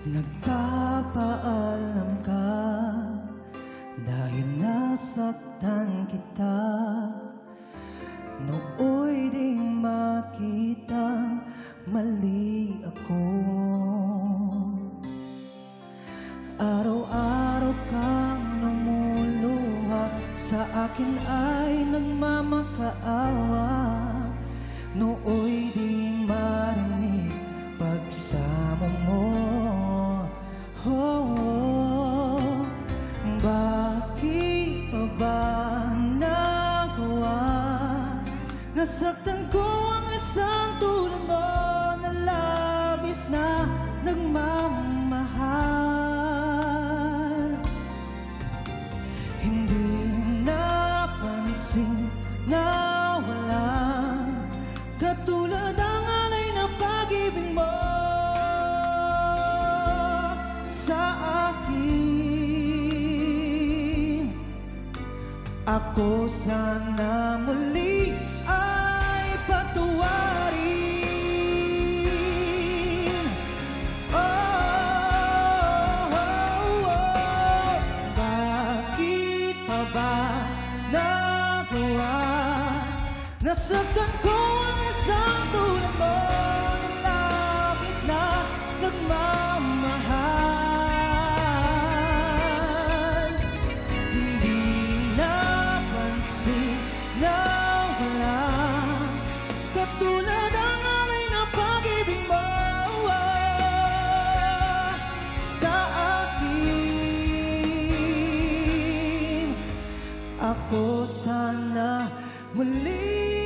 Nagpapaalam ka dahil nasaktan kita. Nooy di makitang mali ako. Araw-araw kang lumuluha, sa akin ay nagmamakaawa. Nooy di marinig pagsamo mo. Bakit pa ba nagawa? Nasaktan ko ang isang tulad mo na labis na nagmamahal. Hindi napansin na walang katulad ang alay na pag-ibig mo sa akin. Ako sana muli ay patawarin. Bakit pa ba nagawa? Nasaktan ko ang isang tulad mo na labis na nagmamahal. Hindi napansin na wala katulad ang alay ng pag-ibig mo sa akin. Ako sana muli